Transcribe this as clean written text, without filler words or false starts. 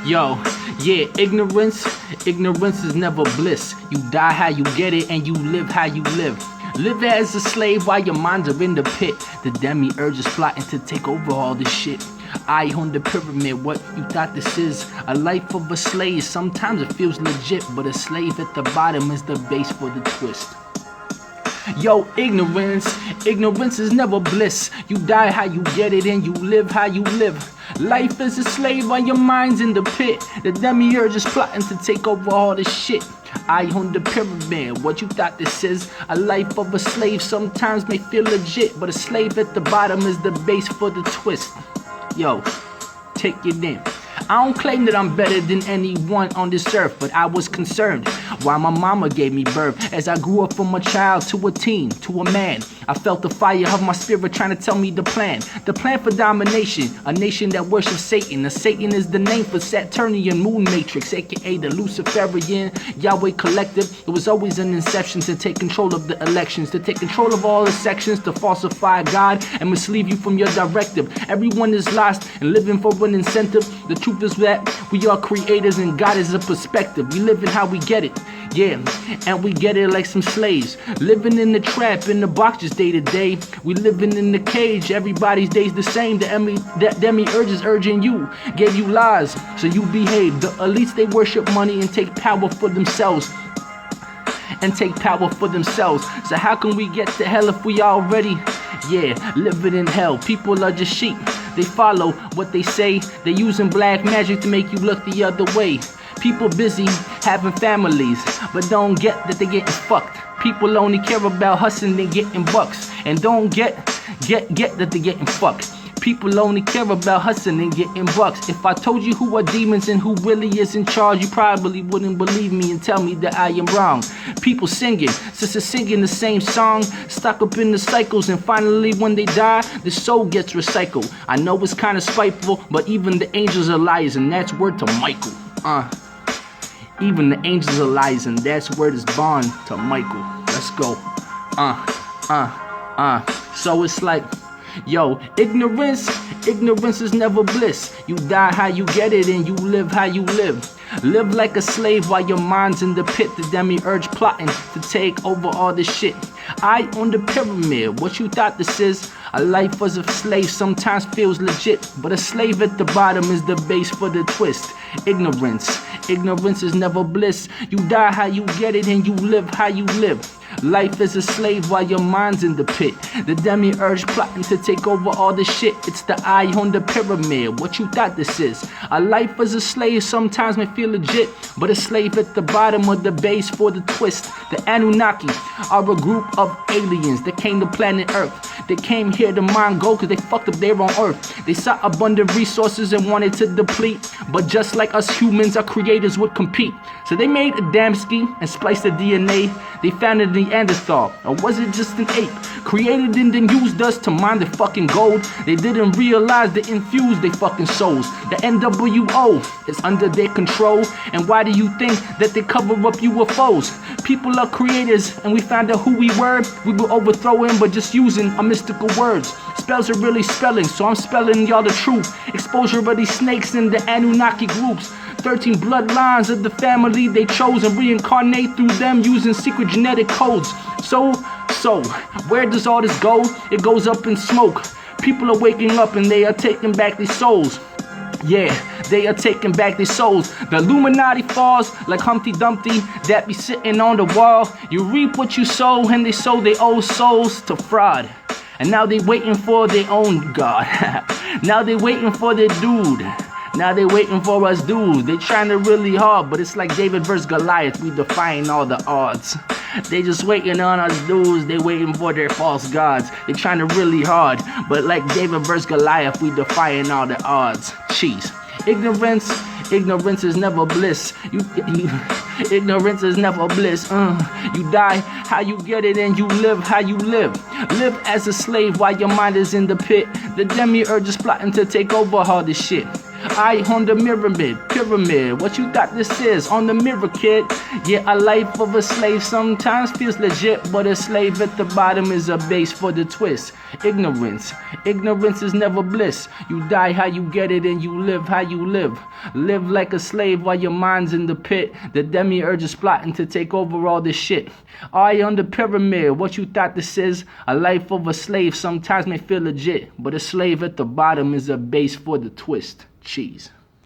Yo, yeah, ignorance is never bliss. You die how you get it and you live how you live. Live as a slave while your minds are in the pit. The demiurge is plotting to take over all this shit. Eye on the pyramid, what you thought this is? A life of a slave, sometimes it feels legit, but a slave at the bottom is the base for the twist. Yo, ignorance is never bliss. You die how you get it and you live how you live. Life is a slave while your mind's in the pit. The demiurge is plotting to take over all this shit. Eye on the pyramid, what you thought this is? A life of a slave sometimes may feel legit, but a slave at the bottom is the base for the twist. Yo, take it in. I don't claim that I'm better than anyone on this earth, but I was concerned why my mama gave me birth. As I grew up from a child to a teen, to a man, I felt the fire of my spirit trying to tell me the plan. The plan for domination, a nation that worships Satan. Satan is the name for Saturnian moon matrix, aka the Luciferian Yahweh collective. It was always an inception to take control of the elections, to take control of all the sections, to falsify God and mislead you from your directive. Everyone is lost and living for an incentive. The truth is that we are creators and God is a perspective. We live in how we get it, yeah, and we get it like some slaves. Living in the trap, in the box just day to day. We living in the cage, everybody's day's the same. The demiurge is urging you, gave you lies, so you behave. The elites, they worship money and take power for themselves. So how can we get to hell if we already, yeah, living in hell? People are just sheep. They follow what they say. They're using black magic to make you look the other way. People busy having families, but don't get that they're getting fucked. People only care about hustling and getting bucks, and don't get that they're getting fucked. People only care about hustling and getting bucks. If I told you who are demons and who really is in charge, you probably wouldn't believe me and tell me that I am wrong. People singing, sisters singing the same song, stuck up in the cycles, and finally when they die, the soul gets recycled. I know it's kind of spiteful, but even the angels are liars, and that's word to Michael. Even the angels are liars, and that's word is bond to Michael. Let's go. So it's like, yo, ignorance is never bliss. You die how you get it and you live how you live. Live like a slave while your mind's in the pit. The demiurge plotting to take over all this shit. Eye on the pyramid, what you thought this is? A life as a slave sometimes feels legit, but a slave at the bottom is the base for the twist. Ignorance is never bliss. You die how you get it and you live how you live. Life is a slave while your mind's in the pit. The demiurge plotting to take over all this shit. It's the eye on the pyramid, what you thought this is? A life as a slave sometimes may feel legit, but a slave at the bottom of the base for the twist. The Anunnaki are a group of aliens that came to planet Earth. They came here to mine gold cause they fucked up their own earth. They saw abundant resources and wanted to deplete, but just like us humans, our creators would compete. So they made a damn scheme and spliced the DNA. They found a Neanderthal, or was it just an ape? Created and then used us to mine the fucking gold. They didn't realize they infused their fucking souls. The N.W.O is under their control. And why do you think that they cover up UFOs? People are creators and we found out who we were. We were overthrowing but just using our mystical words. Spells are really spelling, so I'm spelling y'all the truth. Exposure of these snakes in the Anunnaki groups. 13 bloodlines of the family they chose and reincarnate through them using secret genetic codes. So, where does all this go? It goes up in smoke. People are waking up and they are taking back their souls. Yeah, they are taking back their souls. The Illuminati falls like Humpty Dumpty that be sitting on the wall. You reap what you sow, and they sold their old souls to fraud. And now they waiting for their own God. Now they waiting for their dude. Now they waiting for us dudes. They trying to really hard, but it's like David versus Goliath. We defying all the odds. They just waiting on us dudes. They waiting for their false gods. They trying to really hard, but like David versus Goliath, we defying all the odds. Jeez. Ignorance is never bliss. Ignorance is never bliss. You die how you get it and you live how you live. Live as a slave while your mind is in the pit. The demiurge is plotting to take over all this shit. I on the pyramid, what you thought this is? On the mirror, kid. Yeah, a life of a slave sometimes feels legit, but a slave at the bottom is a base for the twist. Ignorance is never bliss. You die how you get it and you live how you live. Live like a slave while your mind's in the pit. The demiurge is plotting to take over all this shit. I on the pyramid, what you thought this is? A life of a slave sometimes may feel legit, but a slave at the bottom is a base for the twist. Cheese.